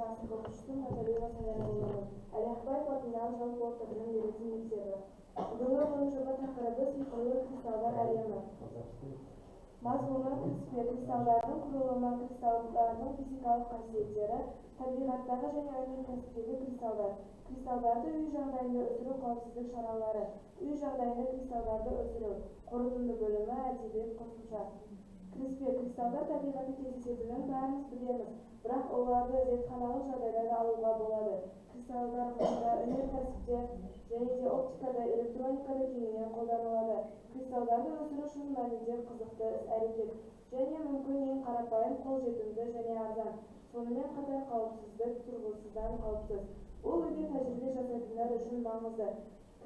класс оқушысы Натальева Саянова. Әлиахбаев атындағы жалпы орта білім беретін мектебі. Бүгінгі ғылыми жоба тақырыбы сиқырлы кристалдар әлемі. Мазмұны кіріспе кристалдардың құрылымы, кристалдардың физикалық қасиеттері, табиғаттағы және өнеркәсіптегі кристалдар, кристалдарды үй жағдайында өсіру қауіпсіздік шаралары, үй жағдайында кристалдарды өсіру, қорытынды бөлімі, әдебиет қосымша. Кіріспе кристалдар табиғатта кездесетінін бәріміз білеміз, бірақ оларды зертханалық жағдайда алуға болады. Кристалдар өнеркәсіпте және де оптикада, электроникада кеңінен қолданылады. Кристалдарды өсіру шын мәнінде қызықты іс-әрекет және мүмкін ең қарапайым, қолжетімді және арзан. Сонымен қатар қауіпсіздік тұрғысынан қауіпсіз. Ол өте тәжірибе жасайтындар үшін маңызды.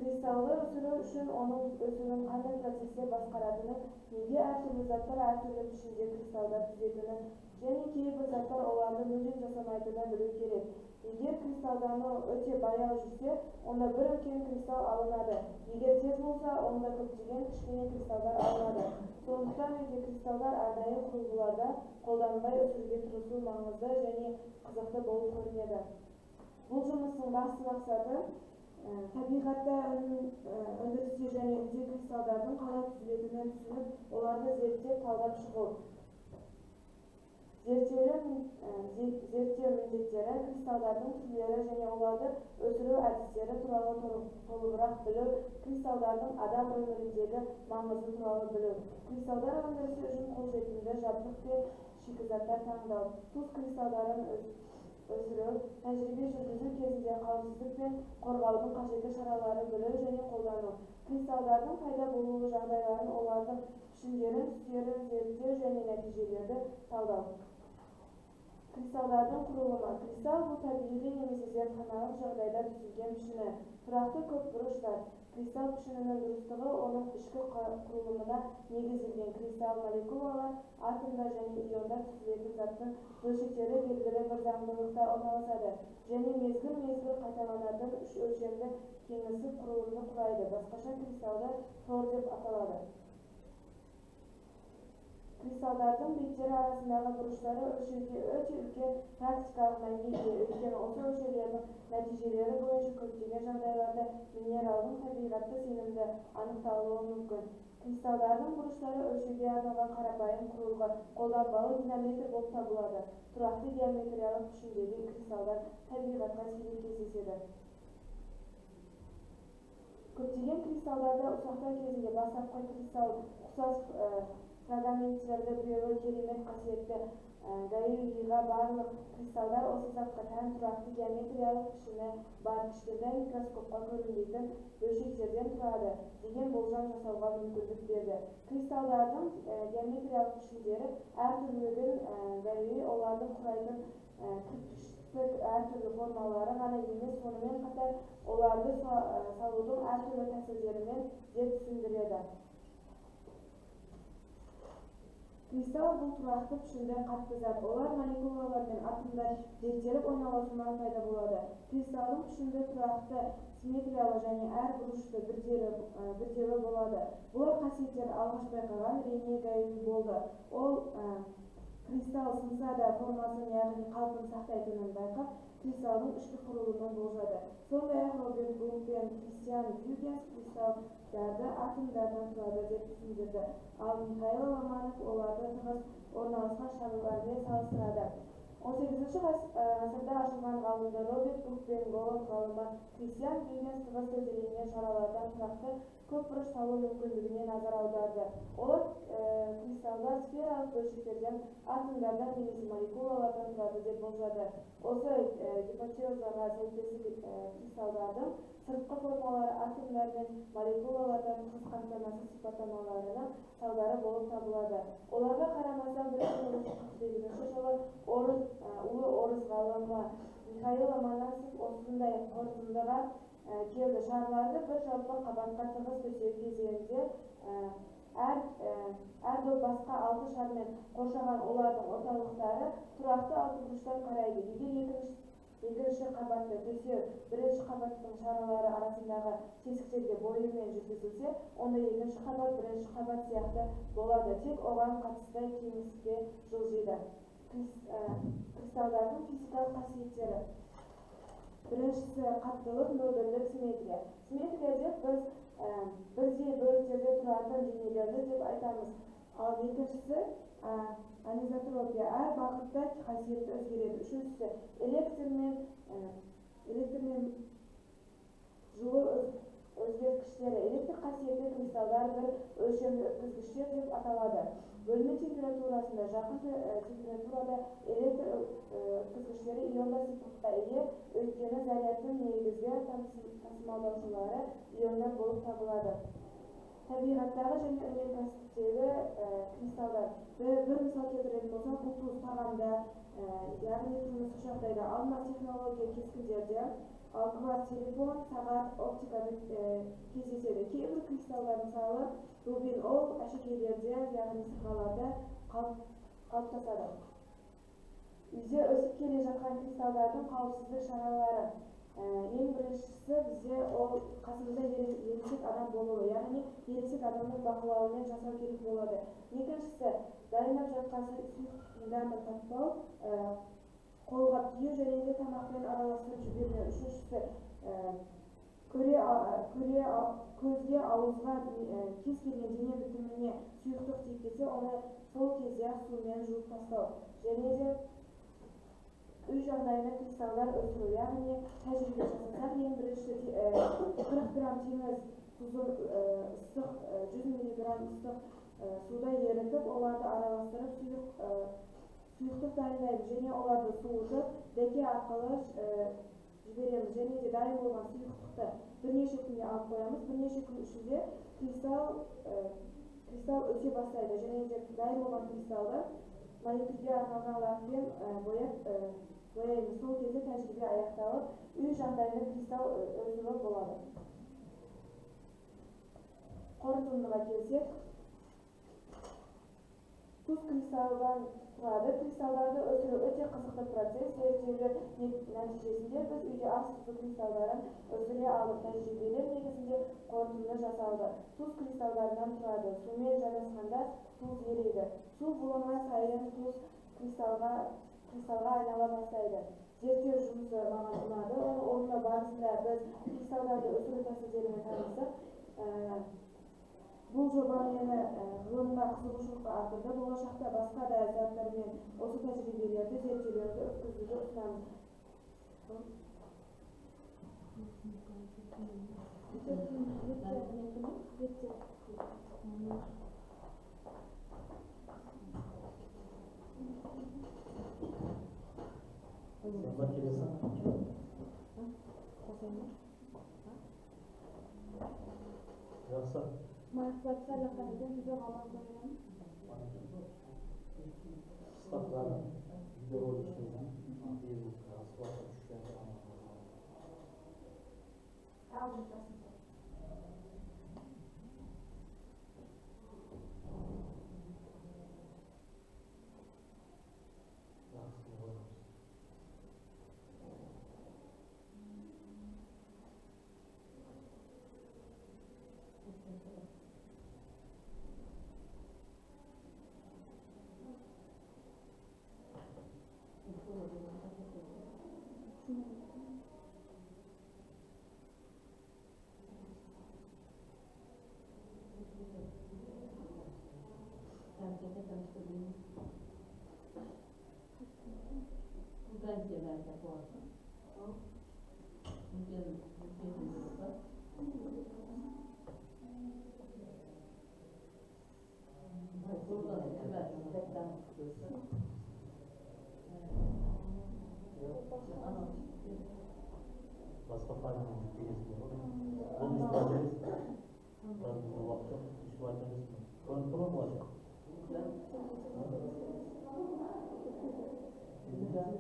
Кристалды өсіру үшін оның өсуін қандай процесте басқаратыны, неге әртүрлі заттар әртүрлі пішінде кристалдар түзетіні және кейбір заттар оларды мүлдем жасамайтыны білу керек. Егер кристалдану өте баяу жүрсе, онда бір үлкен кристалл алынады. Егер тез болса, онда көптеген кішкене кристалдар алынады. Сондықтан өте кристалдар әрдайым құрылғыларда қолданбай өсіруге тырысу маңызды және қызықты болып көрінеді. Бұл жұмыстың басты мақсаты табиғатта өндірісте және үйде кристалдардың қалай түзілетінін түсініп, оларды зерттеп, талдап шығу. Зерттеу міндеттері, кристалдардың түрлері және оларды өсіру әдістері туралы толығырақ білу, кристалдардың адам өміріндегі маңызы туралы білу, кристалдар өндірісі үшін қолжетімді жабдық пен шикізаттар таңдау, тұз кристалдарын өсіру, тәжірибе жүргізу кезінде қауіпсіздік пен қорғаудың қажетті шаралары білу және қолдану, кристалдардың пайда болуы жағдайларын, олардың пішіндерін, түстерін зерттеу және нәтижелерді талдау. Кристалдардың құрылымы. Кристалл бұл табиғи немесе зертханалық жағдайда түзілген пішіні. Тұрақты көпбұрыштар. Кристалл пішінінің дұрыстығы оның ішкі құрылымына негізделген. Кристалл молекулалар, атомдар және иондар түзілетін заттың бөлшектері белгілі бір заңдылықта орналасады және мезгіл-мезгіл қайталанатын үш өлшемді кеңістік құрылымды құрайды. Басқаша кристалдар тор деп аталады. Кристалдардың беттері арасындағы бұрыштары өлшеуге өте үлкен практикалық мәнге ие, өйткені осы өлшеулердің нәтижелері бойынша көптеген жағдайларда минералдың табиғаты сенімді анықталуы мүмкін. Кристалдардың бұрыштары өлшеуге арналған қарапайым құрылғы, қолданбалы динаметр болып табылады. Тұрақты геометриялық пішіндегі кристалдар табиғатта сирек кездеседі. Көптеген кристалдарда ұсақтау кезінде бастапқы кристалл ұқсас фрагменттерді біреуі керемет қасиетті гаюиға барлық кристалдар осы затқа тән тұрақты геометриялық пішіні бар кішкентай микроскопқа көрінбейтін бөлшектерден тұрады деген болжам жасауға мүмкіндік берді. Кристалдардың геометриялық пішіндері әртүрлілігін гаюи олардың құрайтын кірпіштік әртүрлі формалары ғана емес, сонымен қатар оларды салудың әртүрлі тәсілдерімен де түсіндіреді. Кристалл бұл тұрақты пішінді қатты зат. Олар молекулалар мен атомдар реттеліп ойналасынан пайда болады. Кристаллдың пішінді тұрақты, симметриялы және әр бұрышты бірдеуі болады. Бұл қасиеттер алғаш байқаған Рене Гаюи болды. Ол кристалл сынса да формасын, яғни қалпын сақтайтынын байқап, кристаллдың ішкі құрылымын болжады. Сондай-ақ Роберт Бух пен Кристиан Гюйгенс кристалдарды атомдардан тұрады деп түсіндірді. Ал Михаил Ломанов оларды тығыз орналасқан шарлармен салыстырады. 18-ші ғасырда ашылған ғалымдар Роберт Бух пен голланд ғалымы Кристиан Гюйгенс тығыз зерделенген шаралардан тұрақты көп бұрыш салу мүмкіндігіне назар аударды. Олар кристалдар сфералық бөлшектерден, атомдардан немесе молекулалардан тұрады деп болжады. Осы гипотезаға сәйкес кристалдардың сыртқы формалары атомдар мен молекулалардан тығыз қамтамасыз сипаттамаларының салдары болып табылады. Оларға қарамастан 1948 жылы ұлы орыс ғалымы Михаил Ломоносов осындай қорытындыға келді. Шарларды бір жалпы қабатқа тығыз төсеу кезеңінде әр доп басқа 6 шармен қоршаған олардың орталықтары тұрақты алтыбұрыштан қарайды. Егер екінші қабатты төсеу бірінші қабаттың шаралары арасындағы тесіктерге бойымен жүргізілсе, онда екінші қабат бірінші қабат сияқты болады, тек оған қатысты кеңістікке жылжиды. kristallarning fizikалық қасиеттері. Birinchisi qattiqlik, mo'ldirlik, simmetriya. Simmetriya deb biz birday bo'laklarda turadigan denyalarni deb aytamiz. Al ikkinchisi anizotropiya, har vaqtda qasiyati o'zgaradi. Uchinchisi elektr men жылу o'zgartkichlari. Elektr qasiyatli kristallar bir o'lchamli o'tkazgichlar deb ataladi. Bölme temperaturasında, yaqin temperaturada elektr o'tkazgichlari ionlar sifatiga ega, o'йткені zaryadning negizgi tasmallovchilari ionlar bo'lib topiladi. Tabiatdagi және өнеркәсіптегі kristallar. Bir misol keltiradigan bo'lsak, bu tuz tag'amda, ya'ni turmush жағдайда, alma texnologiya keskinlarda, kvarts telefon, saat, optikada кездеседі. Кейбір kristallar мысалы rubin ol әшекейлерде, яғни сырғаларда қалыптасады. Үйде өсіп келе жатқан kristalдардың қауіпсіздік шаралары. Ең біріншісі бізде ол қасымызда ересек адам болуы, яғни ересек адамның бақылауымен жасау керек болады. Екіншісі дайындап жатқан сұйықтықтың таппау, қолға тию және де тамақпен араластырып жібермеу. Үшіншісі көзге, ауызға кез келген дене бітіміне сұйықтық тиіп кетсе, оны сол кезде сумен жуып тастау. Және де үй жағдайында kristallar өсіру, яғни тәжірибе жасасақ, ең бірінші 40 грамм теңіз тұзын ыстық, 100 миллиграмм ыстық суда ерітіп, оларды араластырып сұйықтық дайындаймыз және оларды суытып, дәке арқылы жібереміз. Және де дайын болған сұйықтықты бірнеше күнге алып қоямыз. Бірнеше күн ішінде кристалл өсе бастайды. Және де дайын болған кристалды маникюрге арналған лакпен бояймыз. Сол кезде тәжірибе аяқталып, үй жағдайында кристалл өсуі болады. Қорытындыға келсек, тұз кристалдан тұрады. Кристалдарды өсіру өте қызықты процесс. Зерттеулер нәтижесінде біз үйде аз тұзды кристалдарын өсіре алдық. Тәжірибелер негізінде қорытынды жасалды. Тұз кристалдардан тұрады. Сумен жанасқанда тұз ериді. Су буланған сайын тұз кристалға айнала бастайды. Зерттеу жұмысы маған ұнады. Оны орындау барысында біз кристалдарды өсіру тәсілдерімен таныстық. Бұл жоба мені ғылымға қызығушылыққа артырды. Болашақта басқа да заттармен осы тәжірибелерді, зерттеулерді өткізуді ұсынамын. Marifatlar laqabida juda g'alabalagan. Sifatlarni video olishdan başka faydalı bir şey olur. Onun istifadeniz bu vakti istifadeniz kontrol mu olacak? Güzel.